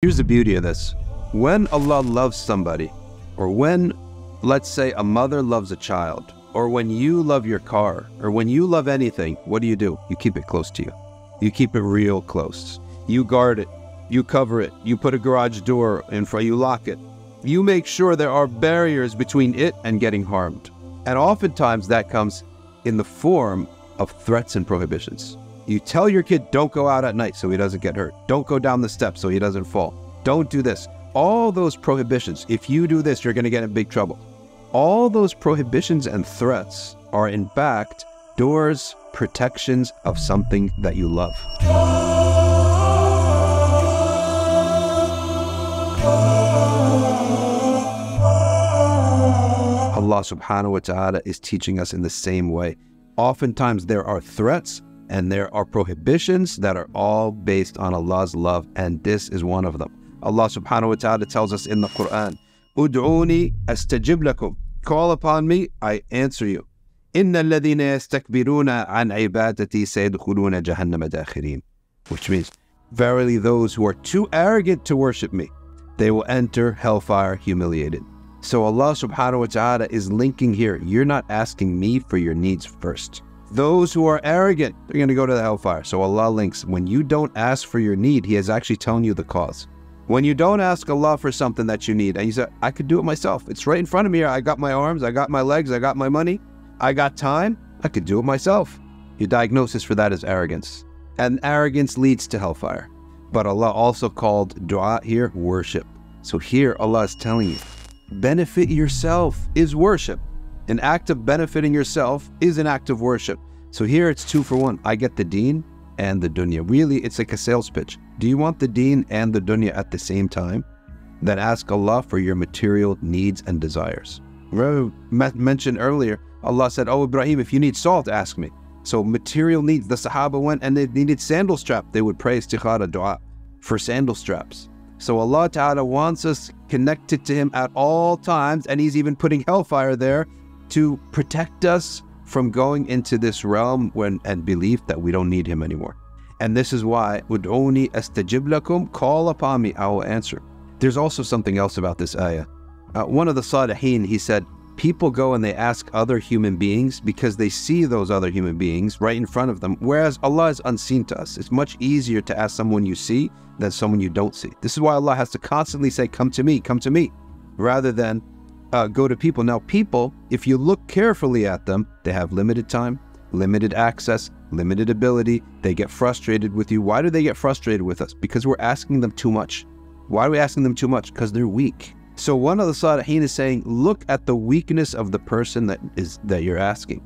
Here's the beauty of this. When Allah loves somebody, or when, let's say, a mother loves a child, or when you love your car, or when you love anything, what do? You keep it close to you. You keep it real close. You guard it. You cover it. You put a garage door in front. You lock it. You make sure there are barriers between it and getting harmed. And oftentimes that comes in the form of threats and prohibitions. You tell your kid, don't go out at night so he doesn't get hurt. Don't go down the steps so he doesn't fall. Don't do this. All those prohibitions, if you do this, you're going to get in big trouble. All those prohibitions and threats are in fact doors, protections of something that you love. Allah subhanahu wa ta'ala is teaching us in the same way. Oftentimes there are threats and there are prohibitions that are all based on Allah's love, and this is one of them. Allah subhanahu wa ta'ala tells us in the Quran, Ud'uni astajib lakum. Call upon me, I answer you. Inna alladhina yastakbiruna an ibadati sayadkhuluna jahannama dakhirin. Which means, verily those who are too arrogant to worship me, they will enter hellfire humiliated. So Allah subhanahu wa ta'ala is linking here. You're not asking me for your needs first. Those who are arrogant, they're going to go to the hellfire. So Allah links, when you don't ask for your need, He is actually telling you the cause. When you don't ask Allah for something that you need, and you say, I could do it myself. It's right in front of me here. I got my arms, I got my legs, I got my money, I got time. I could do it myself. Your diagnosis for that is arrogance. And arrogance leads to hellfire. But Allah also called dua here worship. So here Allah is telling you, benefit yourself is worship. An act of benefiting yourself is an act of worship. So here it's 2 for 1. I get the deen and the dunya. Really, it's like a sales pitch. Do you want the deen and the dunya at the same time? Then ask Allah for your material needs and desires. Remember, mentioned earlier, Allah said, oh Ibrahim, if you need salt, ask me. So material needs, the Sahaba went and they needed sandal strap. They would pray istikhara dua for sandal straps. So Allah Ta'ala wants us connected to Him at all times, and He's even putting hellfire there to protect us from going into this realm and belief that we don't need Him anymore. And this is why, Ud'uni astajib lakum, call upon me, I will answer. There's also something else about this ayah. One of the Salihin, he said, people go and they ask other human beings because they see those other human beings right in front of them, whereas Allah is unseen to us. It's much easier to ask someone you see than someone you don't see. This is why Allah has to constantly say, come to me, rather than go to people. Now people, if you look carefully at them, they have limited time, limited access, limited ability. They get frustrated with you. Why do they get frustrated with us? Because we're asking them too much. Why are we asking them too much? Because they're weak. So one of the Salihin is saying, look at the weakness of the person that you're asking,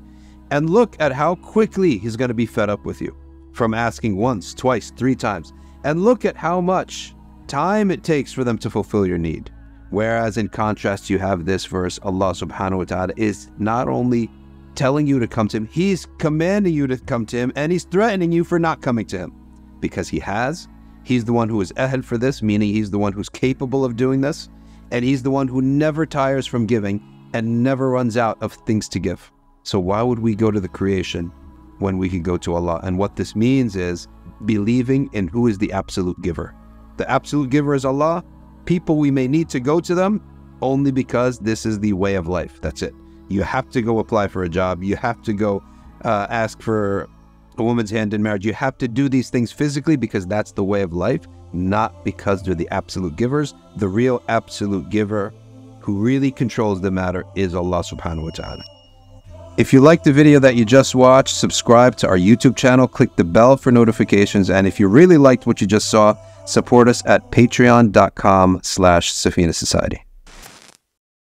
and look at how quickly he's going to be fed up with you from asking once, twice, 3 times. And look at how much time it takes for them to fulfill your need. Whereas in contrast, you have this verse, Allah subhanahu wa ta'ala is not only telling you to come to Him, He's commanding you to come to Him, and He's threatening you for not coming to Him. Because He's the one who is ahead for this, meaning He's the one who's capable of doing this, and He's the one who never tires from giving and never runs out of things to give. So why would we go to the creation when we could go to Allah? And what this means is believing in who is the absolute giver. The absolute giver is Allah. People, we may need to go to them only because this is the way of life. That's it. You have to go apply for a job. You have to go ask for a woman's hand in marriage. You have to do these things physically because that's the way of life, not because they're the absolute givers. The real absolute giver who really controls the matter is Allah subhanahu wa ta'ala. If you liked the video that you just watched, subscribe to our YouTube channel, click the bell for notifications, and if you really liked what you just saw, support us at patreon.com/Safina Society.